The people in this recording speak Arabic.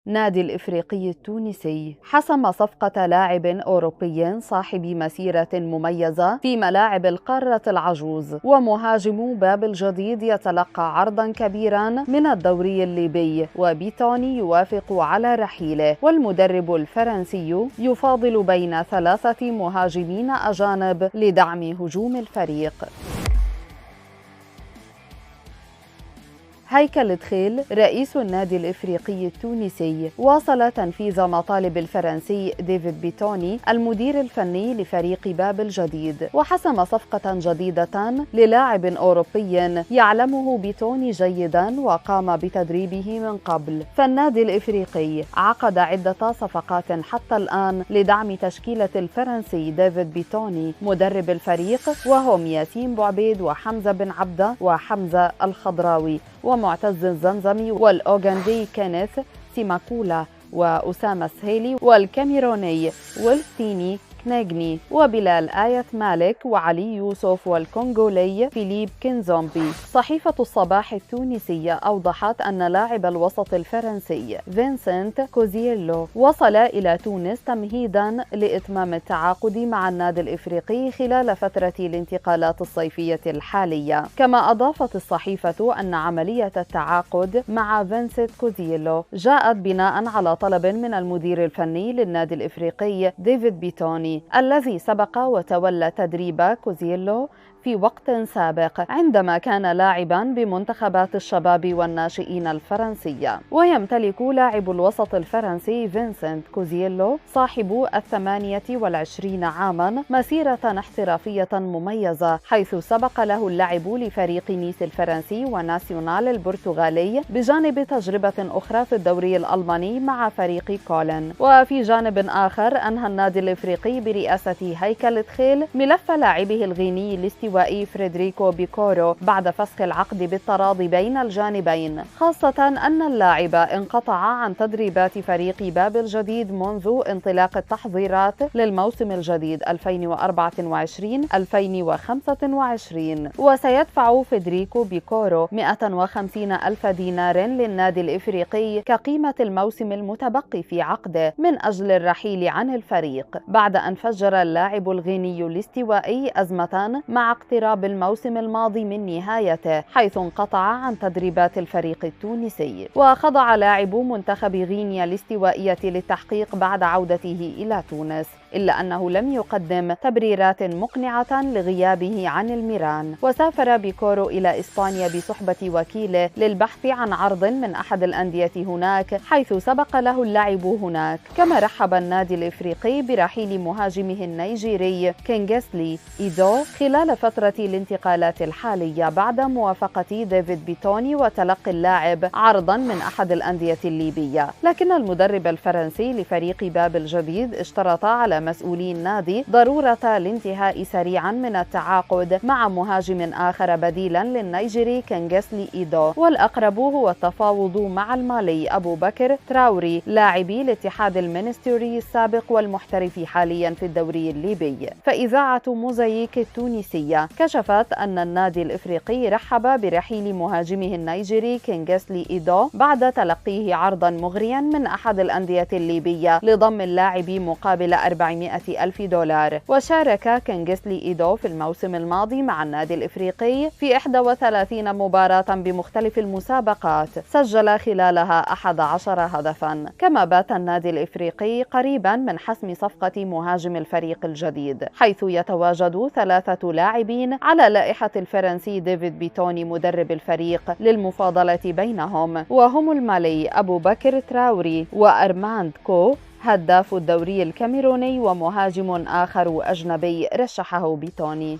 نادي الإفريقي التونسي حسم صفقة لاعب أوروبي صاحب مسيرة مميزة في ملاعب القارة العجوز، ومهاجم باب الجديد يتلقى عرضا كبيرا من الدوري الليبي، وبيتوني يوافق على رحيله. والمدرب الفرنسي يفاضل بين 3 مهاجمين أجانب لدعم هجوم الفريق. هيكل دخيل رئيس النادي الإفريقي التونسي واصل تنفيذ مطالب الفرنسي ديفيد بيتوني المدير الفني لفريق باب الجديد، وحسم صفقة جديدة للاعب أوروبي يعلمه بيتوني جيدا وقام بتدريبه من قبل. فالنادي الإفريقي عقد عدة صفقات حتى الآن لدعم تشكيلة الفرنسي ديفيد بيتوني مدرب الفريق، وهم ياسين بوعبيد وحمزة بن عبدة وحمزة الخضراوي ومعتز الزمزمي والأوغندي كينيث سيماكولا وأسامة سهيلي والكاميروني ويلفيني كنيغني وبلال آية مالك وعلي يوسف والكونغولي فيليب كينزومبي. صحيفة الصباح التونسية أوضحت أن لاعب الوسط الفرنسي فينسنت كوزييلو وصل إلى تونس تمهيدا لإتمام التعاقد مع النادي الإفريقي خلال فترة الانتقالات الصيفية الحالية. كما أضافت الصحيفة أن عملية التعاقد مع فينسنت كوزييلو جاءت بناء على طلب من المدير الفني للنادي الإفريقي ديفيد بيتوني الذي سبق وتولى تدريب كوزييلو في وقت سابق عندما كان لاعبا بمنتخبات الشباب والناشئين الفرنسية. ويمتلك لاعب الوسط الفرنسي فينسنت كوزييلو صاحب 28 عاما مسيرة احترافية مميزة، حيث سبق له اللعب لفريق نيس الفرنسي وناسيونال البرتغالي بجانب تجربة أخرى في الدوري الألماني مع فريق كولن. وفي جانب آخر أنهى النادي الإفريقي برئاسة هيكل دخيل ملف لاعبه الغيني الاستوائي فريدريكو بيكورو بعد فسخ العقد بالتراضي بين الجانبين، خاصة أن اللاعب انقطع عن تدريبات فريق باب الجديد منذ انطلاق التحضيرات للموسم الجديد 2024-2025، وسيدفع فريدريكو بيكورو 150 ألف دينار للنادي الإفريقي كقيمة الموسم المتبقي في عقده من أجل الرحيل عن الفريق، بعد أن فجر اللاعب الغيني الاستوائي أزمة مع اقتراب الموسم الماضي من نهايته، حيث انقطع عن تدريبات الفريق التونسي. وخضع لاعب منتخب غينيا الاستوائية للتحقيق بعد عودته إلى تونس، إلا أنه لم يقدم تبريرات مقنعة لغيابه عن الميران. وسافر بيكورو إلى إسبانيا بصحبة وكيله للبحث عن عرض من أحد الأندية هناك، حيث سبق له اللعب هناك. كما رحب النادي الإفريقي برحيل مهاجمه النيجيري كينغسلي إيدو خلال فترة الانتقالات الحالية بعد موافقة ديفيد بيتوني وتلقي اللاعب عرضا من أحد الأندية الليبية. لكن المدرب الفرنسي لفريق باب الجديد اشترط على مسؤولي النادي ضرورة الانتهاء سريعا من التعاقد مع مهاجم آخر بديلا للنيجيري كينغسلي إيدو، والأقرب هو التفاوض مع المالي أبو بكر تراوري لاعبي الاتحاد المنستيري السابق والمحترف حاليا في الدوري الليبي. فإذاعة موزايك التونسية كشفت أن النادي الإفريقي رحب برحيل مهاجمه النيجيري كينغسلي إيدو بعد تلقيه عرضا مغريا من أحد الأندية الليبية لضم اللاعب مقابل 400 ألف دولار. وشارك كينغسلي إيدو في الموسم الماضي مع النادي الإفريقي في 31 مباراة بمختلف المسابقات، سجل خلالها 11 هدفا. كما بات النادي الإفريقي قريبا من حسم صفقة مهاجم الفريق الجديد، حيث يتواجد 3 لاعبين على لائحة الفرنسي ديفيد بيتوني مدرب الفريق للمفاضلة بينهم، وهم المالي أبو بكر تراوري وأرماند كو هداف الدوري الكاميروني ومهاجم آخر أجنبي رشحه بيتوني.